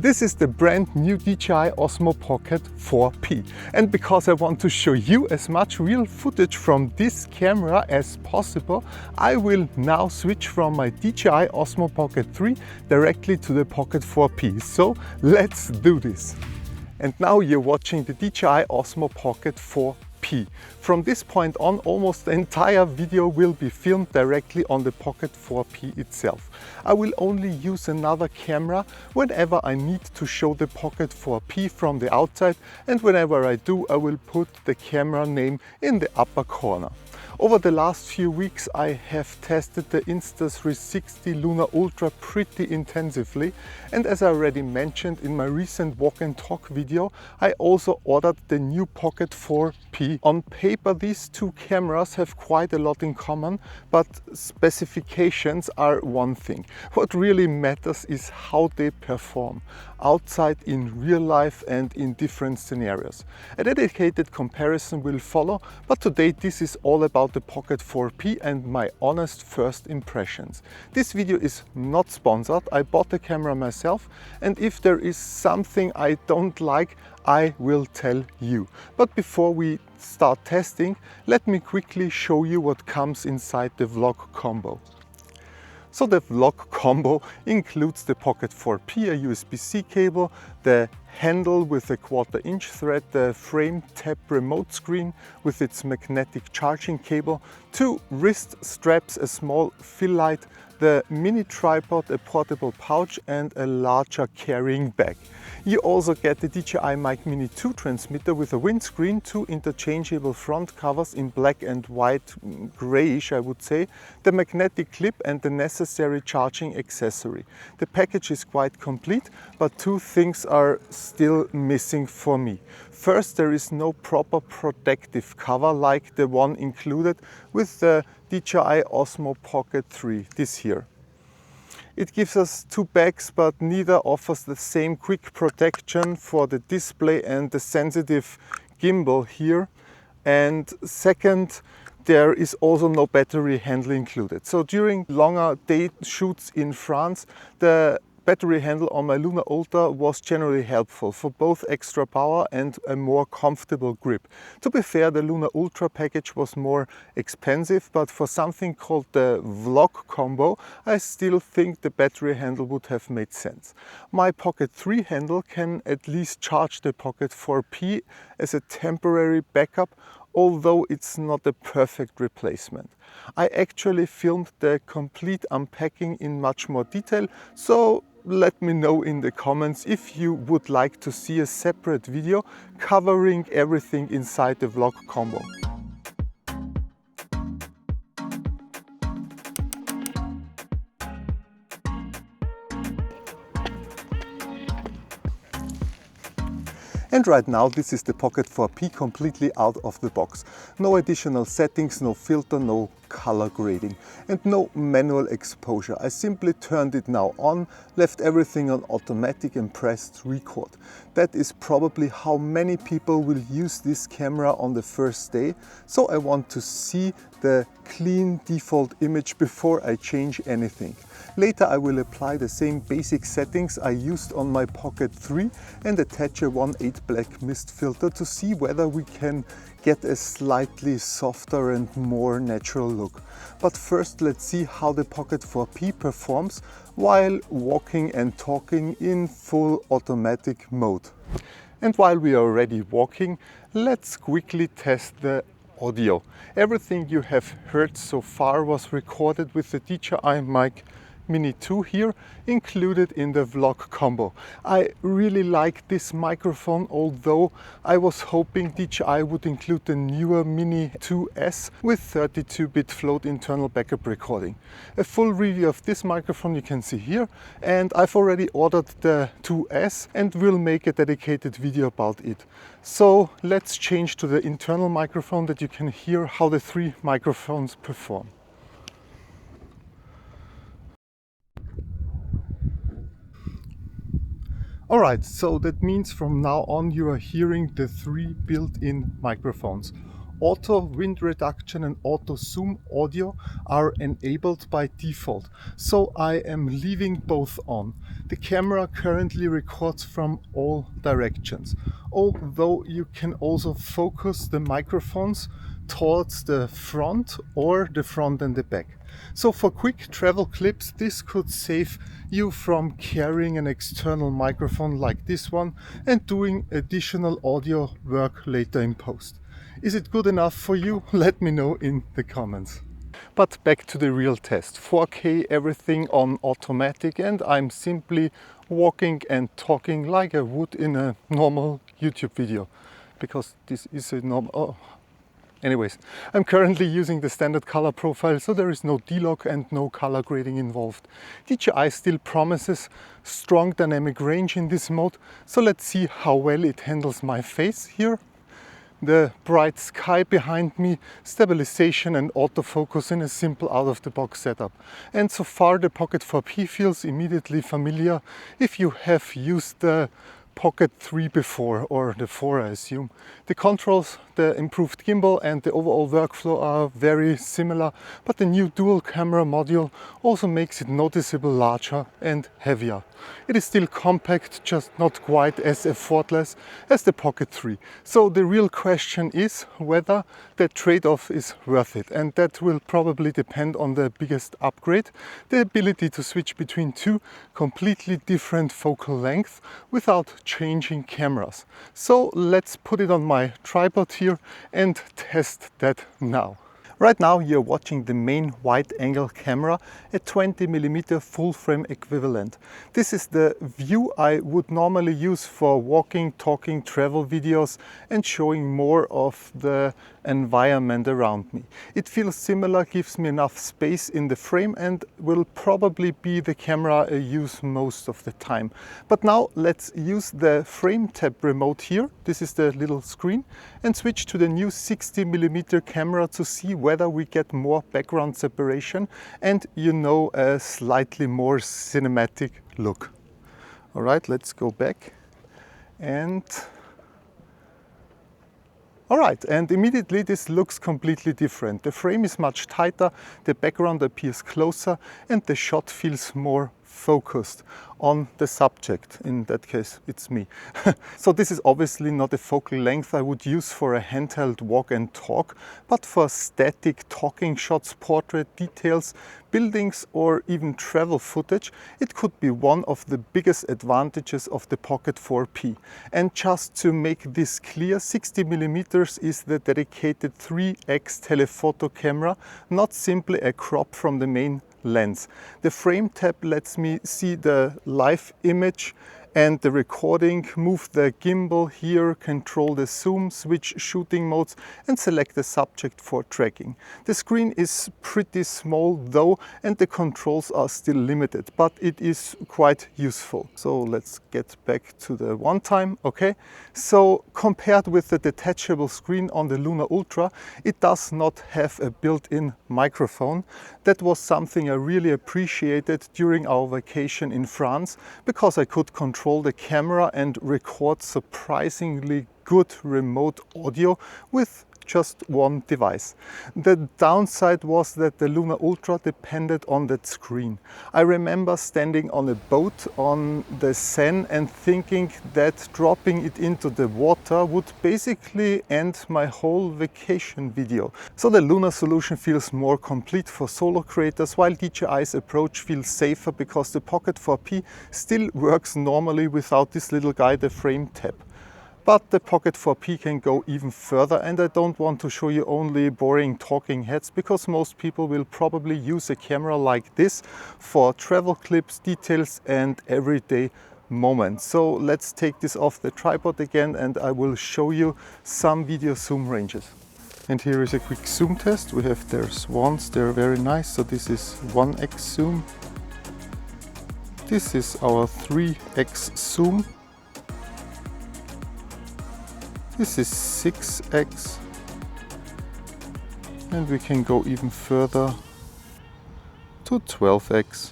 This is the brand new DJI Osmo Pocket 4P, and because I want to show you as much real footage from this camera as possible, I will now switch from my DJI Osmo Pocket 3 directly to the Pocket 4P. So let's do this. And now you're watching the DJI Osmo Pocket 4P. From this point on, almost the entire video will be filmed directly on the Pocket 4P itself. I will only use another camera whenever I need to show the Pocket 4P from the outside, and whenever I do, I will put the camera name in the upper corner. Over the last few weeks I have tested the Insta360 Luna Ultra pretty intensively, and as I already mentioned in my recent walk and talk video, I also ordered the new Pocket 4P. On paper these two cameras have quite a lot in common, but specifications are one thing. What really matters is how they perform outside, in real life and in different scenarios. A dedicated comparison will follow, but today this is all about the Pocket 4P and my honest first impressions. This video is not sponsored. I bought the camera myself, and if there is something I don't like, I will tell you. But before we start testing, let me quickly show you what comes inside the vlog combo. So the vlog combo includes the Pocket 4P, a USB-C cable, the handle with a 1/4 inch thread, the FrameTap remote screen with its magnetic charging cable, 2 wrist straps, a small fill light, the mini tripod, a portable pouch and a larger carrying bag. You also get the DJI Mic Mini 2 transmitter with a windscreen, 2 interchangeable front covers in black and white, grayish I would say, the magnetic clip and the necessary charging accessory. The package is quite complete, but 2 things are still missing for me. First, there is no proper protective cover like the one included with the DJI Osmo Pocket 3, this here. It gives us 2 bags, but neither offers the same quick protection for the display and the sensitive gimbal here. And second, there is also no battery handle included. So during longer day shoots in France, the battery handle on my Luna Ultra was generally helpful for both extra power and a more comfortable grip. To be fair, the Luna Ultra package was more expensive, but for something called the vlog combo, I still think the battery handle would have made sense. My Pocket 3 handle can at least charge the Pocket 4P as a temporary backup, although it's not a perfect replacement. I actually filmed the complete unpacking in much more detail, so let me know in the comments if you would like to see a separate video covering everything inside the vlog combo. And right now this is the Pocket 4P completely out of the box. No additional settings, no filter, no color grading and no manual exposure. I simply turned it now on, left everything on automatic and pressed record. That is probably how many people will use this camera on the first day, so I want to see the clean default image before I change anything. Later I will apply the same basic settings I used on my Pocket 3 and attach a 1/8 black mist filter to see whether we can get a slightly softer and more natural look. But first let's see how the Pocket 4P performs while walking and talking in full automatic mode. And while we are already walking, let's quickly test the audio. Everything you have heard so far was recorded with the DJI Mic Mini 2 here, included in the vlog combo. I really like this microphone, although I was hoping DJI would include the newer Mini 2S with 32-bit float internal backup recording. A full review of this microphone you can see here, and I've already ordered the 2S and will make a dedicated video about it. So let's change to the internal microphone that you can hear how the 3 microphones perform. Alright, so that means from now on you are hearing the 3 built-in microphones. auto wind reduction and auto zoom audio are enabled by default, so I am leaving both on. The camera currently records from all directions, although you can also focus the microphones towards the front or the front and the back. So for quick travel clips, this could save you from carrying an external microphone like this one and doing additional audio work later in post. Is it good enough for you? Let me know in the comments. But back to the real test. 4K, everything on automatic, and I'm simply walking and talking like I would in a normal YouTube video, because this is a normal... Anyways, I'm currently using the standard color profile, so there is no D-Log and no color grading involved. DJI still promises strong dynamic range in this mode, so let's see how well it handles my face here. The bright sky behind me, stabilization and autofocus in a simple out-of-the-box setup. And so far the Pocket 4P feels immediately familiar if you have used the Pocket 3 before, or the 4 I assume. The controls, the improved gimbal and the overall workflow are very similar, but the new dual camera module also makes it noticeably larger and heavier. It is still compact, just not quite as effortless as the Pocket 3. So the real question is whether the trade-off is worth it, and that will probably depend on the biggest upgrade, the ability to switch between two completely different focal lengths without changing cameras. So let's put it on my tripod here and test that now. Right now you're watching the main wide-angle camera, a 20mm full-frame equivalent. This is the view I would normally use for walking, talking, travel videos and showing more of the environment around me. It feels similar, gives me enough space in the frame and will probably be the camera I use most of the time. But now let's use the FrameTap remote here. This is the little screen, and switch to the new 60mm camera to see whether we get more background separation and a slightly more cinematic look. All right, let's go back and all right, and immediately this looks completely different. The frame is much tighter, the background appears closer and the shot feels more focused on the subject. In that case, it's me. So this is obviously not a focal length I would use for a handheld walk and talk, but for static talking shots, portrait details, buildings or even travel footage, it could be one of the biggest advantages of the Pocket 4P. And just to make this clear, 60mm is the dedicated 3x telephoto camera, not simply a crop from the main lens. The FrameTap lets me see the live image and the recording, move the gimbal here, control the zoom, switch shooting modes and select the subject for tracking. The screen is pretty small though and the controls are still limited, but it is quite useful. So let's get back to the one time. Okay, so compared with the detachable screen on the Luna Ultra, it does not have a built-in microphone. That was something I really appreciated during our vacation in France, because I could control the camera and record surprisingly good remote audio with just one device. The downside was that the Luna Ultra depended on that screen. I remember standing on a boat on the Seine and thinking that dropping it into the water would basically end my whole vacation video. So the Luna solution feels more complete for solo creators, while DJI's approach feels safer because the Pocket 4P still works normally without this little guy, the FrameTap. But the Pocket 4P can go even further, and I don't want to show you only boring talking heads, because most people will probably use a camera like this for travel clips, details and everyday moments. So let's take this off the tripod again and I will show you some video zoom ranges. And here is a quick zoom test. We have their swans, they're very nice. So this is 1x zoom. This is our 3x zoom. This is 6x, and we can go even further to 12x.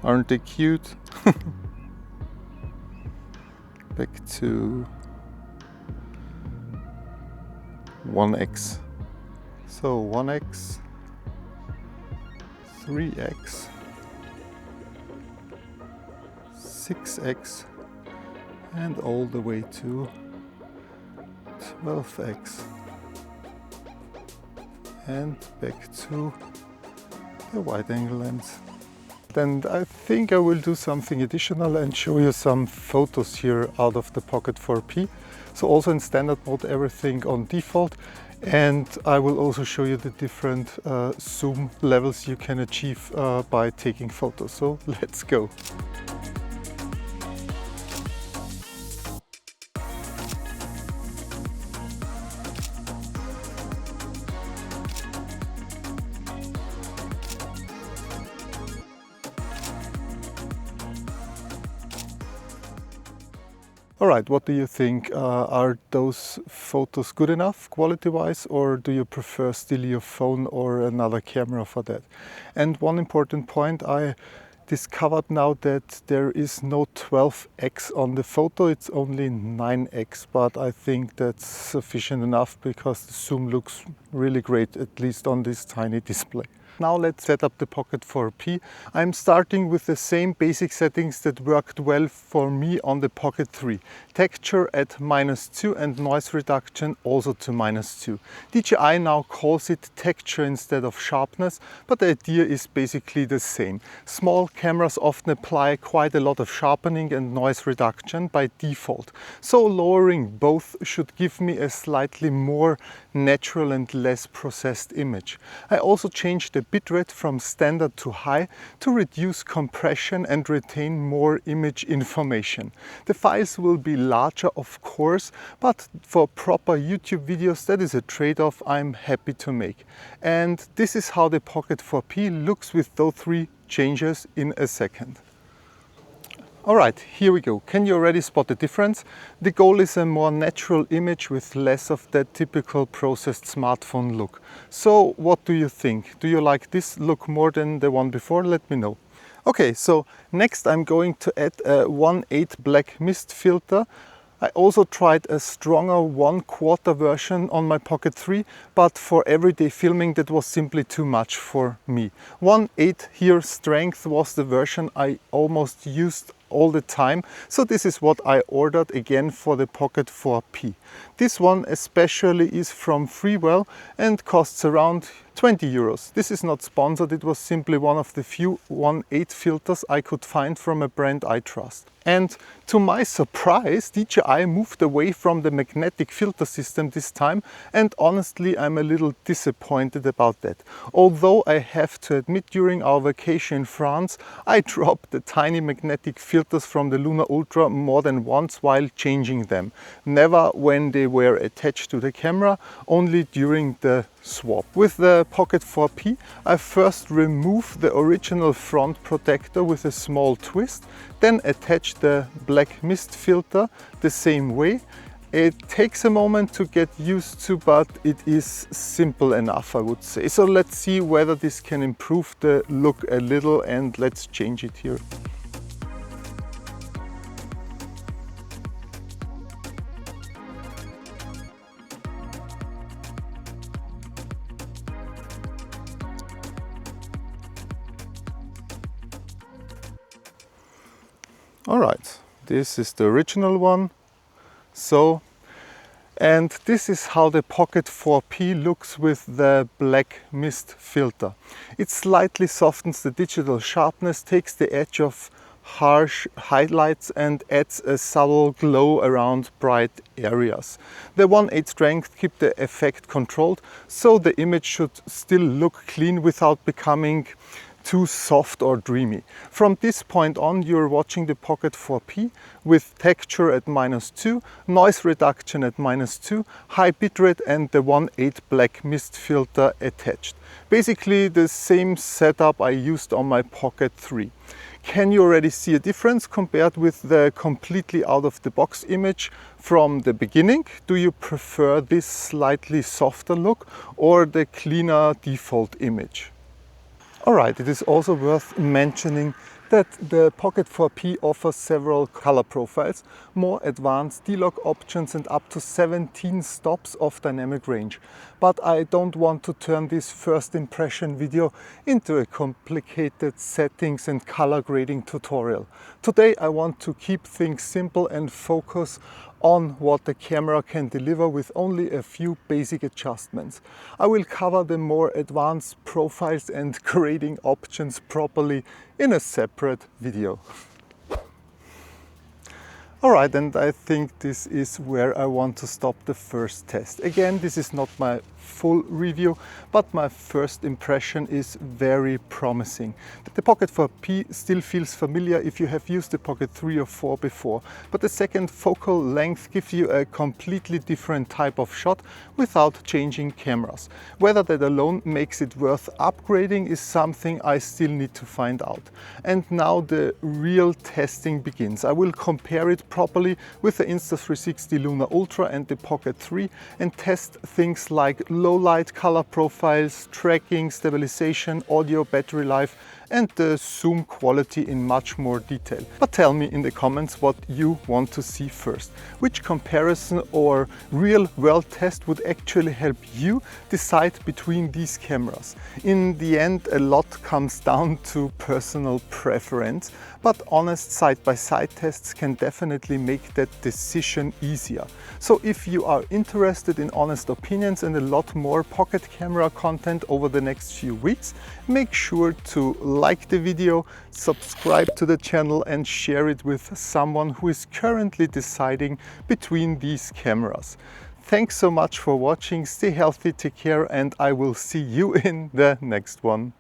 Aren't they cute? back to 1x. So 1x, 3x, 6x, and all the way to 12x, and back to the wide angle lens. And I think I will do something additional and show you some photos here out of the Pocket 4P. So also in standard mode, everything on default. And I will also show you the different zoom levels you can achieve by taking photos. So let's go. Alright, what do you think? Are those photos good enough quality-wise, or do you prefer still your phone or another camera for that? And one important point, I discovered now that there is no 12x on the photo, it's only 9x, but I think that's sufficient enough because the zoom looks really great, at least on this tiny display. Now let's set up the Pocket 4P. I'm starting with the same basic settings that worked well for me on the Pocket 3. Texture at -2 and noise reduction also to -2. DJI now calls it texture instead of sharpness, but the idea is basically the same. Small cameras often apply quite a lot of sharpening and noise reduction by default. So lowering both should give me a slightly more natural and less processed image. I also changed the bitrate from standard to high to reduce compression and retain more image information. The files will be larger, of course, but for proper YouTube videos, that is a trade-off I'm happy to make. And this is how the Pocket 4P looks with those three changes in a second. Alright, here we go. Can you already spot the difference? The goal is a more natural image with less of that typical processed smartphone look. So what do you think? Do you like this look more than the one before? Let me know. Okay, so next I'm going to add a 1.8 black mist filter. I also tried a stronger 1/4 version on my Pocket 3, but for everyday filming that was simply too much for me. 1.8 here strength was the version I almost used all the time, so this is what I ordered again for the Pocket 4P. This one especially is from Freewell and costs around 20 euros. This is not sponsored, it was simply one of the few 1.8 filters I could find from a brand I trust. And to my surprise, DJI moved away from the magnetic filter system this time, and honestly I'm a little disappointed about that. Although I have to admit, during our vacation in France, I dropped the tiny magnetic filters from the Luna Ultra more than once while changing them. Never when they were attached to the camera, only during the swap. With the Pocket 4P, I first removed the original front protector with a small twist, then attached the black mist filter the same way. It takes a moment to get used to, but it is simple enough, I would say. So let's see whether this can improve the look a little, and let's change it here. Alright, this is the original one. And this is how the Pocket 4P looks with the black mist filter. It slightly softens the digital sharpness, takes the edge of harsh highlights and adds a subtle glow around bright areas. The 1.8 strength keeps the effect controlled, so the image should still look clean without becoming too soft or dreamy. From this point on, you're watching the Pocket 4P with texture at -2, noise reduction at -2, high bitrate and the 1.8 black mist filter attached. Basically the same setup I used on my Pocket 3. Can you already see a difference compared with the completely out of the box image from the beginning? Do you prefer this slightly softer look or the cleaner default image? Alright, it is also worth mentioning that the Pocket 4P offers several color profiles, more advanced D-Lock options and up to 17 stops of dynamic range. But I don't want to turn this first impression video into a complicated settings and color grading tutorial. Today I want to keep things simple and focus on what the camera can deliver with only a few basic adjustments. I will cover the more advanced profiles and grading options properly in a separate video. Alright, and I think this is where I want to stop the first test. Again, this is not my full review, but my first impression is very promising. The Pocket 4P still feels familiar if you have used the Pocket 3 or 4 before, but the second focal length gives you a completely different type of shot without changing cameras. Whether that alone makes it worth upgrading is something I still need to find out. And now the real testing begins. I will compare it properly with the Insta360 Luna Ultra and the Pocket 3 and test things like low light color profiles, tracking, stabilization, audio, battery life and the zoom quality in much more detail. But tell me in the comments what you want to see first. Which comparison or real world test would actually help you decide between these cameras? In the end, a lot comes down to personal preference, but honest side-by-side tests can definitely make that decision easier. So if you are interested in honest opinions and a lot more pocket camera content over the next few weeks, make sure to like the video, subscribe to the channel and share it with someone who is currently deciding between these cameras. Thanks so much for watching, stay healthy, take care and I will see you in the next one.